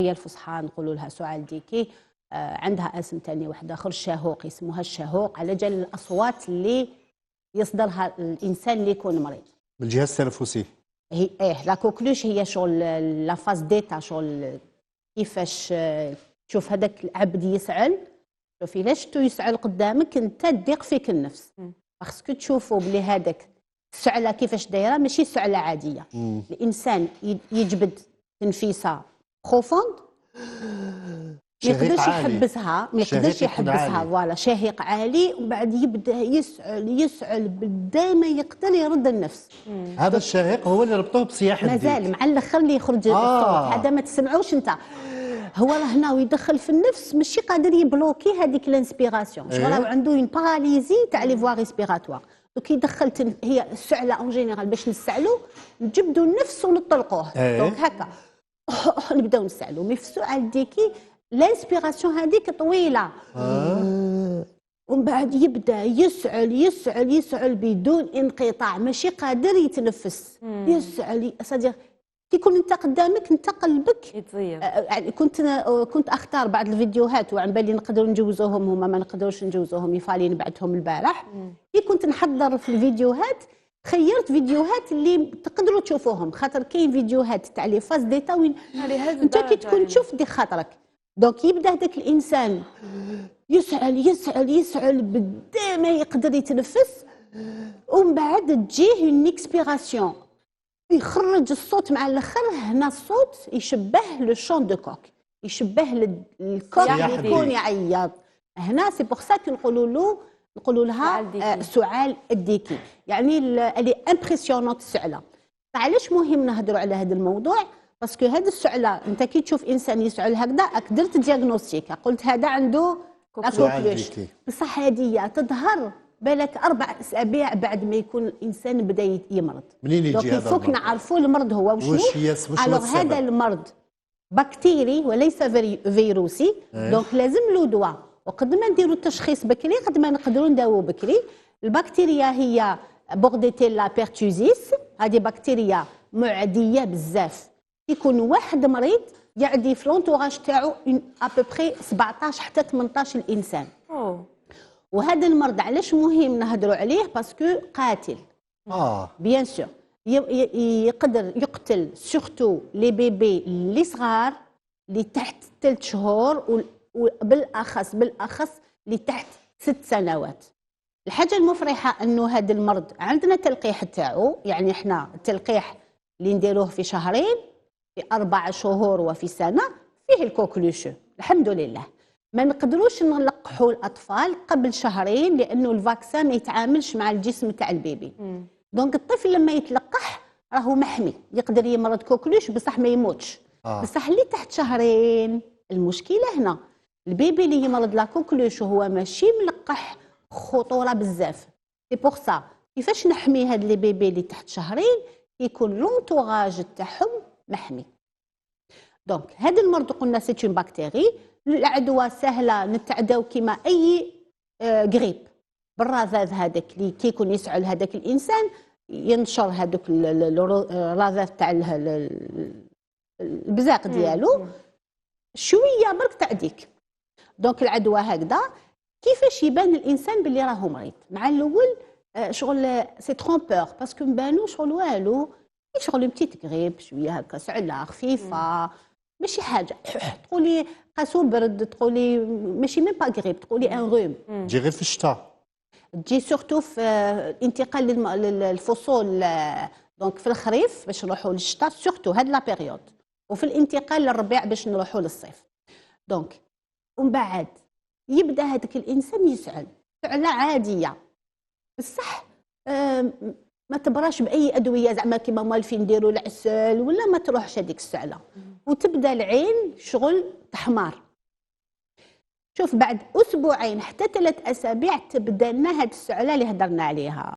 هي الفصحى نقولوا لها سعال ديكي. عندها اسم ثاني واحد اخر الشهوق، يسموها الشهوق على جال الاصوات اللي يصدرها الانسان اللي يكون مريض بالجهاز التنفسي. هي لا كوكلوش هي شغل لا فاز ديتا، شغل كيفاش تشوف هذاك العبد يسعل. شوفي لا شفتو يسعل قدامك انت تضيق فيك النفس، خاصك تشوفوا بلي هذاك السعله كيفاش دايره ماشي سعله عاديه. الانسان يجبد تنفيسه بروفوند، ما يقدرش يحبسها، ما يقدرش يحبسها. فوالا شهيق عالي، ومن بعد يبدا يسعل بدا ما يقدر يرد النفس. هذا الشهيق هو اللي ربطوه بصياح الديك مازال مع الاخر اللي يخرج الصوت هذا ما تسمعوش انت. هو راه هنا ويدخل في النفس ماشي قادر يبلوكي هذيك الانسبيراسيون، شغل راه عنده اون باراليزي تاع لي فوا ريسبيراتوار. دوك يدخل هي السعله اون جينيرال باش نسعلوا نجبدوا النفس ونطلقوه. دونك هكا نبداو نسعلوا. مي في السعال ديكي الانسبيراسيون هذيك طويله، ومن بعد يبدا يسعل يسعل يسعل بدون انقطاع، ماشي قادر يتنفس. يسعل صديق كيكون انت قدامك انت قلبك يتزير. كنت اختار بعض الفيديوهات وعن بالي نقدروا نجوزوهم، هما ما نقدروش نجوزوهم، يفالي نبعثهم البارح. كي كنت نحضر في الفيديوهات خيرت فيديوهات اللي تقدروا تشوفوهم، خاطر كاين فيديوهات تاع لي فاز ديتا وين انت كي تكون تشوف دي خاطرك. دونك يبدا هذاك الانسان يسعل يسعل يسعل بدا ما يقدر يتنفس، ومن بعد تجيه اون اكسبيراسيون يخرج الصوت مع الاخر. هنا الصوت يشبه لو شون دو كوك، يشبه الكوك اللي يكون يعيط. هنا سي بوغ سا نقولوا لها سعال الديكي، يعني اللي امبرسيونونت السعله. علاش مهم نهضروا على هذا الموضوع؟ باسكو هذه السعله انت كي تشوف انسان يسعل هكذا قدرت دياغنوستيك، قلت هذا عنده كوكلوش. بصح هذه تظهر بالك 4 أسابيع بعد ما يكون الانسان بدا يمرض. منين يجي هذا المرض؟ فوق نعرفوا المرض هو وشنو. هذا المرض بكتيري وليس فيروسي. دونك لازم له دواء، وقد ما نديروا التشخيص بكري قد ما نقدروا نداووا بكري. البكتيريا هي بورديتيلا بيرتوزيس، هذه بكتيريا معديه بزاف. يكون واحد مريض يعدي في لونتوراج تاعو ابوبري 17 حتى 18 الانسان. وهذا المرض علاش مهم نهضروا عليه؟ باسكو قاتل. بيان سور يقدر يقتل سورتو لي بيبي اللي صغار اللي تحت 3 شهور، وبالاخص اللي تحت 6 سنوات. الحاجه المفرحه انه هذا المرض عندنا تلقيح تاعو، يعني احنا التلقيح اللي نديروه في شهرين، في 4 شهور وفي سنه فيه الكوكلوش الحمد لله. ما نقدروش نلقحوا الاطفال قبل شهرين لانه الفاكسان ما يتعاملش مع الجسم تاع البيبي. دونك الطفل لما يتلقح راهو محمي، يقدر يمرض كوكلوش بصح ما يموتش. بصح اللي تحت شهرين المشكله هنا، البيبي اللي يمرض لا كوكلوش وهو ماشي ملقح خطوره بزاف. سي بوغ سا كيفاش نحمي هاد لي بيبي اللي تحت شهرين؟ يكون لونتوراج تاعهم محمي. دونك هذا المرض قلنا سي اون بكتيري، العدوى سهله نتعداو كيما اي غريب. بالرذاذ هذاك اللي كيكون يسعل هذاك الانسان ينشر هذوك الرذاذ تاع البزاق ديالو شويه برك تعديك. دونك العدوى هكذا كيفاش يبان الانسان باللي راهو مريض؟ مع الاول شغل سي ترومبور باسكو نبانو شغل والو، شغل بتيت غريب شويه هكا سعله خفيفه ماشي حاجه. تقولي قاسو برد، تقولي ماشي ميم با غريب، تقولي ان روم. تجي غير في الشتاء، تجي سورتو في الانتقال للفصول. دونك في الخريف باش نروحوا للشتاء سورتو هاد لا بيريود، وفي الانتقال للربيع باش نروحوا للصيف. دونك ومن بعد يبدا هذاك الانسان يسعل سعله عاديه بصح ما تبراش باي ادويه زعما كيما موالفين نديروا العسل ولا ما تروحش هذيك السعله، وتبدا العين شغل تحمار. شوف بعد اسبوعين حتى 3 أسابيع تبدا لنا هذه السعله اللي هضرنا عليها.